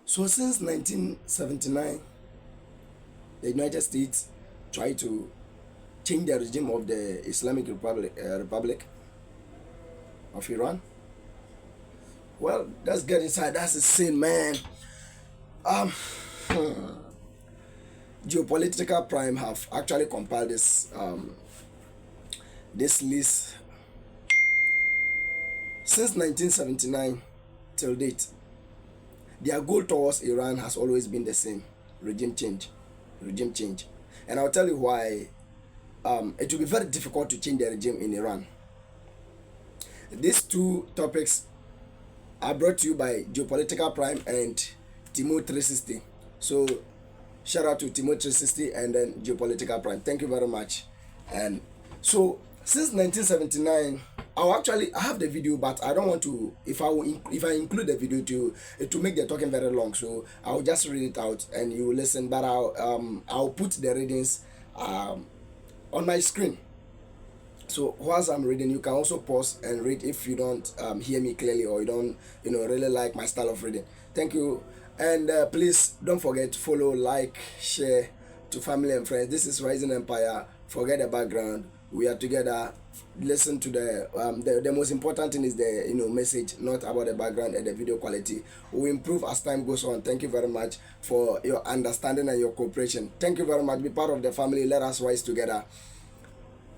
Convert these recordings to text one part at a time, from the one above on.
So since 1979, the United States tried to change the regime of the Islamic Republic of Iran. Well, let's get inside. That's insane, man. Um, Geopolitical Prime have actually compiled this list since 1979 till date. Their goal towards Iran has always been the same: regime change, regime change. And I'll tell you why. It will be very difficult to change the regime in Iran. These two topics are brought to you by Geopolitical Prime and Timo 360. So shout out to Timo 360 and then Geopolitical Prime. Thank you very much. And so since 1979, I have the video, but I don't want to. If I include the video to make the talking very long, so I'll just read it out and you listen. But I'll put the readings on my screen. So whilst I'm reading, you can also pause and read if you don't hear me clearly, or you don't really like my style of reading. Thank you. And please don't forget to follow, like, share to family and friends. This is Rising Empire. Forget the background. We are together. Listen to the most important thing is the message, not about the background and the video quality. We improve as time goes on. Thank you very much for your understanding and your cooperation. Thank you very much. Be part of the family. Let us rise together.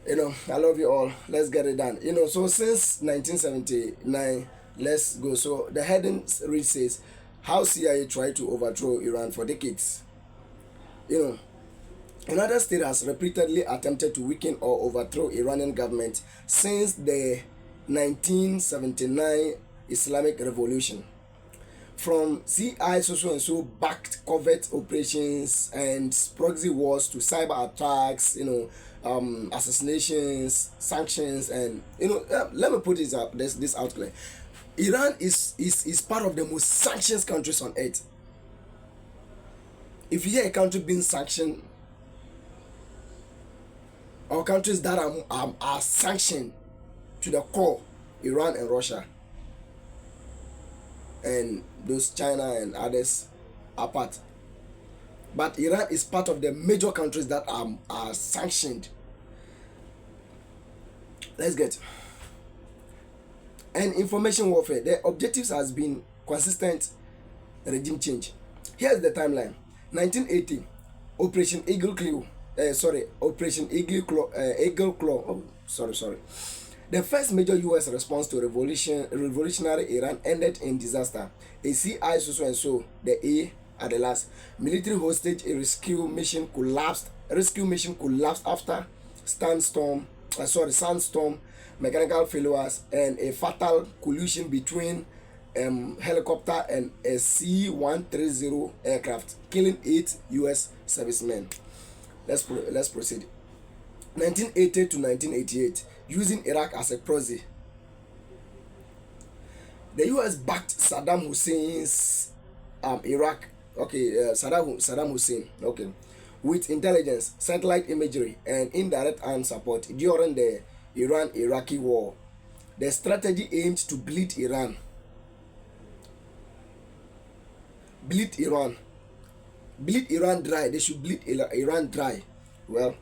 I love you all. Let's get it done. So since 1979, let's go. So the heading reads says, how CIA tried to overthrow Iran for decades. United States has repeatedly attempted to weaken or overthrow Iranian government since the 1979 Islamic Revolution. From CI so backed covert operations and proxy wars to cyber attacks, assassinations, sanctions, and let me put this out clear. Iran is part of the most sanctioned countries on earth. If you hear a country being sanctioned, or countries that are sanctioned to the core, Iran and Russia, and those China and others are part. But Iran is part of the major countries that are sanctioned. Let's get. And information warfare. The objectives has been consistent regime change. Here's the timeline. 1980, Operation Eagle Claw. Operation Eagle Claw. The first major U.S. response to revolutionary Iran ended in disaster. A CI the A at the last. Military hostage rescue mission collapsed. After sandstorm, mechanical failures, and a fatal collision between helicopter and a C-130 aircraft, killing 8 U.S. servicemen. Let's proceed. 1980 to 1988, using Iraq as a proxy. The U.S. backed Saddam Hussein's Iraq. Saddam Hussein. With intelligence, satellite imagery, and indirect armed support during the Iran-Iraqi war. The strategy aimed to bleed Iran dry. They should bleed Iran dry. Well,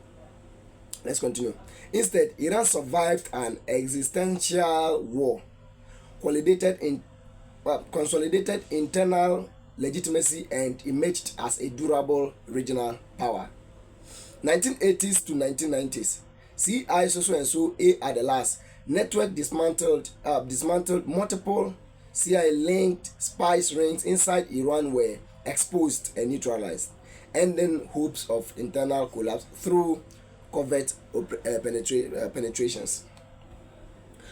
let's continue. Instead, Iran survived an existential war, consolidated internal legitimacy, and emerged as a durable regional power. 1980s to 1990s, CI A at the last. Network dismantled multiple CIA-linked spice rings inside Iran were exposed and neutralized, ending hopes of internal collapse through covert penetrations.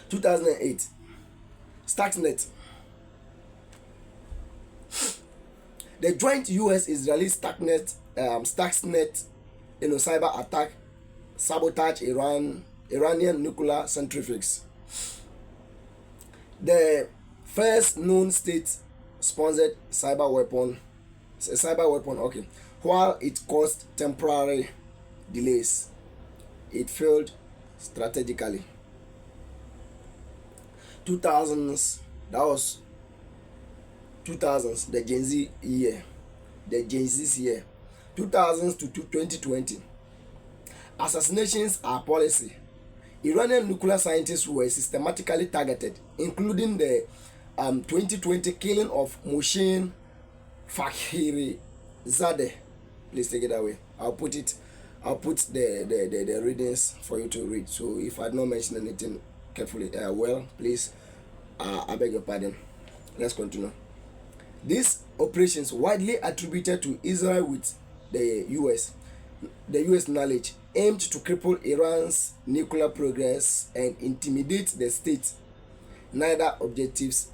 2008, Stuxnet. The joint U.S.-Israeli Stuxnet cyber attack sabotage Iranian nuclear centrifuges. The first known state-sponsored cyber weapon. While it caused temporary delays, it failed strategically. 2000s, that was 2000s, the Gen Z year, the Gen Z's year, 2000s to 2020. Assassinations are policy. Iranian nuclear scientists were systematically targeted, including the 2020 killing of Mohsen Fakhrizadeh. Please take it away. I'll put the readings for you to read. So if I don't mention anything carefully, please, I beg your pardon. Let's continue. These operations, widely attributed to Israel with the US knowledge, aimed to cripple Iran's nuclear progress and intimidate the state. Neither objectives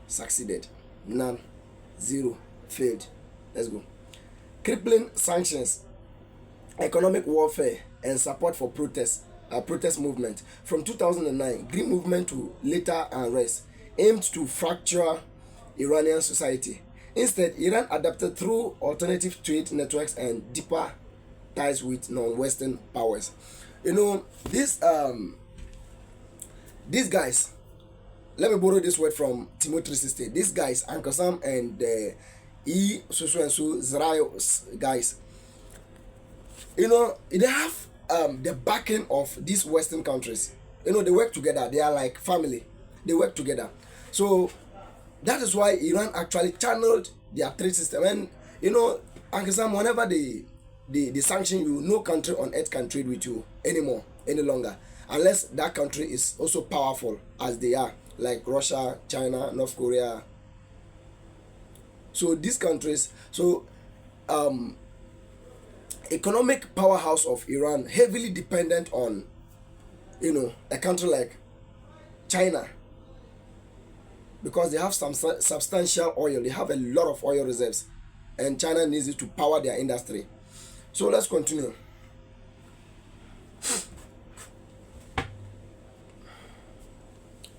succeeded. None. Zero. Failed. Let's go. Crippling sanctions, economic warfare, and support for protest movement. From 2009, Green Movement to later unrest aimed to fracture Iranian society. Instead, Iran adapted through alternative trade networks and deeper ties with non-Western powers. You know, these guys, let me borrow this word from Timothy 360. These guys, Uncle Sam and Zrayo guys, you know, they have the backing of these Western countries. You know, they work together. They are like family. They work together. So that is why Iran actually channeled their trade system. And you know, Uncle Sam, whenever they sanction you, no country on earth can trade with you anymore, any longer, unless that country is also powerful as they are, like Russia, China, North Korea. So these countries, economic powerhouse of Iran, heavily dependent on, you know, a country like China, because they have some substantial oil. They have a lot of oil reserves, and China needs it to power their industry. So let's continue.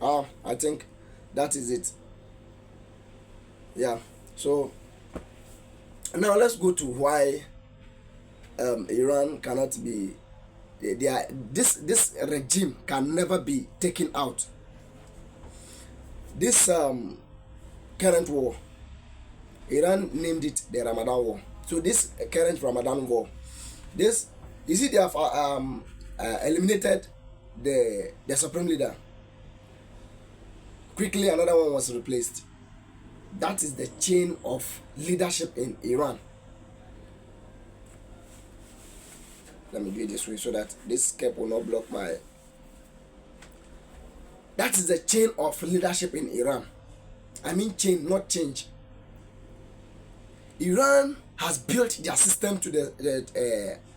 I think that is it. Yeah. So now let's go to why Iran cannot be. This regime can never be taken out. This current war, Iran named it the Ramadan War. So this current Ramadan War, this, you see, they have eliminated the supreme leader. Quickly another one was replaced. That is the chain of leadership in Iran. Let me do it this way so that this cap will not block my. That is the chain of leadership in Iran. I mean chain, not change. Iran has built their system to the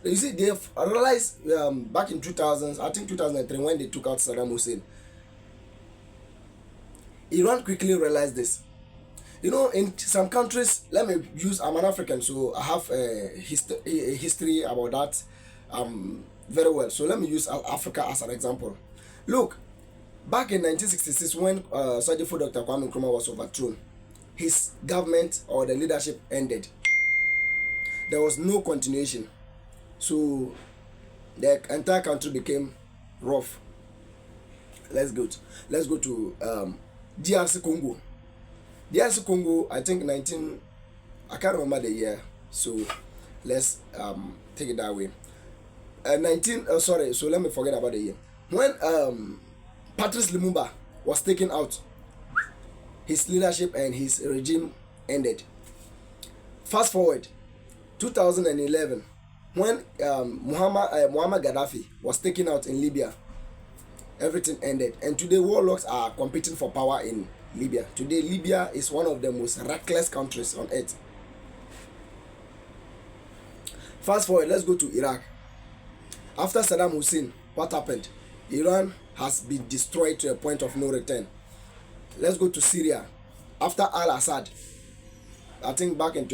you see, they've realized back in 2000s, I think 2003, when they took out Saddam Hussein, Iran quickly realized this. You know, in some countries, let me use, I'm an African, so I have a history about that very well. So let me use Africa as an example. Look, back in 1966, when Sergeant Dr. Kwame Nkrumah was overthrown, his government or the leadership ended. There was no continuation. So the entire country became rough. Let's go to DRC Congo. DRC Congo, I think I can't remember the year. So let's take it that way. So let me forget about the year. When Patrice Lumumba was taken out, his leadership and his regime ended. Fast forward, 2011, when Muammar Gaddafi was taken out in Libya, everything ended. And today warlords are competing for power in Libya. Today Libya is one of the most reckless countries on earth. Fast forward, let's go to Iraq. After Saddam Hussein, what happened? Iran has been destroyed to a point of no return. Let's go to Syria. After Al-Assad, I think back in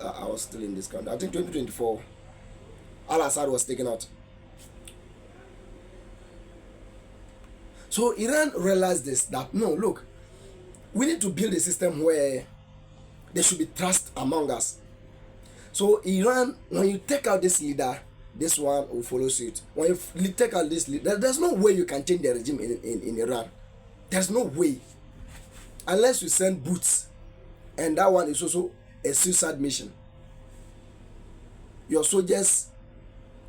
I was still in this country. I think 2024, Al-Assad was taken out. So Iran realized this, that no, look, we need to build a system where there should be trust among us. So Iran, when you take out this leader, this one will follow suit. When you take out this leader, there's no way you can change the regime in Iran. There's no way. Unless you send boots and that one is also a suicide mission. Your soldiers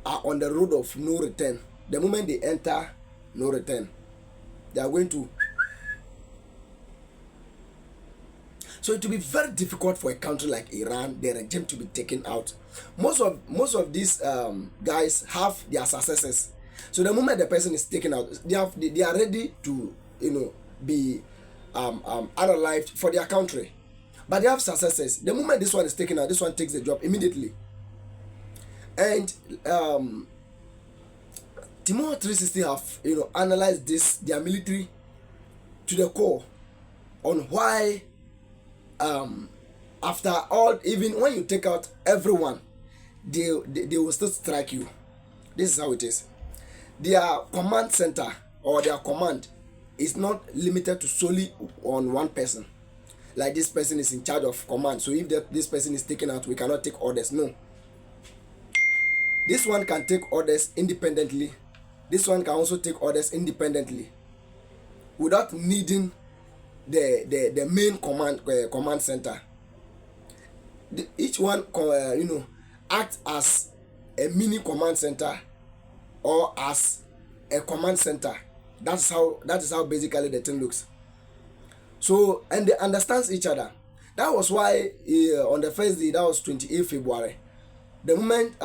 are on the road of no return. The moment they enter, no return. They are going to. So it will be very difficult for a country like Iran, the regime, to be taken out. Most of these guys have their successors. So the moment the person is taken out, they are ready to be unalived for their country. But they have successors. The moment this one is taken out, this one takes the job immediately. And Timor 360 have analyzed their military to the core on why after all, even when you take out everyone, they will still strike you. This is how it is. Their command center or their command is not limited to solely on one person. Like this person is in charge of command, so if this person is taken out, we cannot take orders. No. This one can take orders independently. This one can also take orders independently without needing the main command center. Each one act as a mini command center or as a command center. That is how basically the thing looks. So, and they understand each other. That was why on the first day, that was 28 February, the moment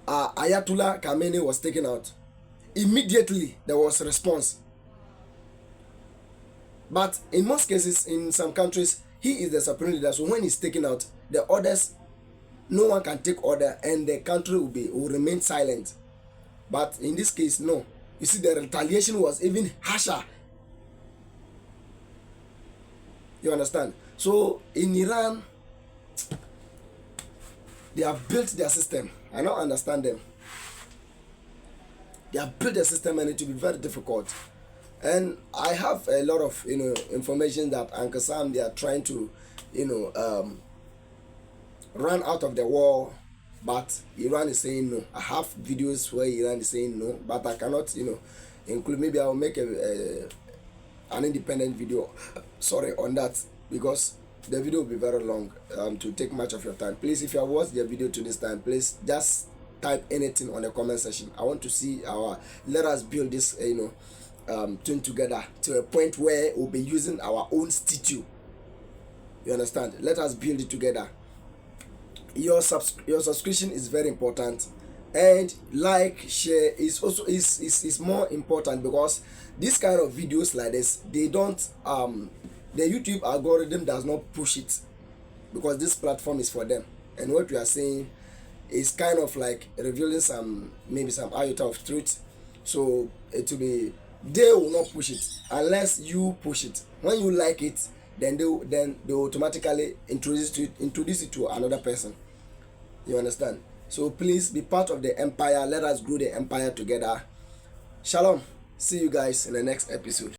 Ayatollah Khamenei was taken out, immediately there was a response. But in most cases, in some countries, he is the supreme leader. So when he's taken out, the orders, no one can take order, and the country will remain silent. But in this case, no. You see, the retaliation was even harsher. You understand? So in Iran, they have built their system. I don't understand them. They have built their system, and it will be very difficult. And I have a lot of information that Uncle Sam, they are trying to run out of the war, but Iran is saying no. I have videos where Iran is saying no, but I cannot include. Maybe I will make an independent video on that, because the video will be very long to take much of your time. Please, if you have watched the video to this time, please just type anything on the comment section. I want to see let us build this thing together to a point where we'll be using our own statue. You understand? Let us build it together. Your subscription is very important, and share is also is more important, because this kind of videos like this, they don't the YouTube algorithm does not push it, because this platform is for them, and what we are saying is kind of like revealing maybe some iota of truth. So it will be, they will not push it unless you push it. When you like it, then they automatically introduce it to another person. You understand? So please be part of the empire. Let us grow the empire together. Shalom. See you guys in the next episode.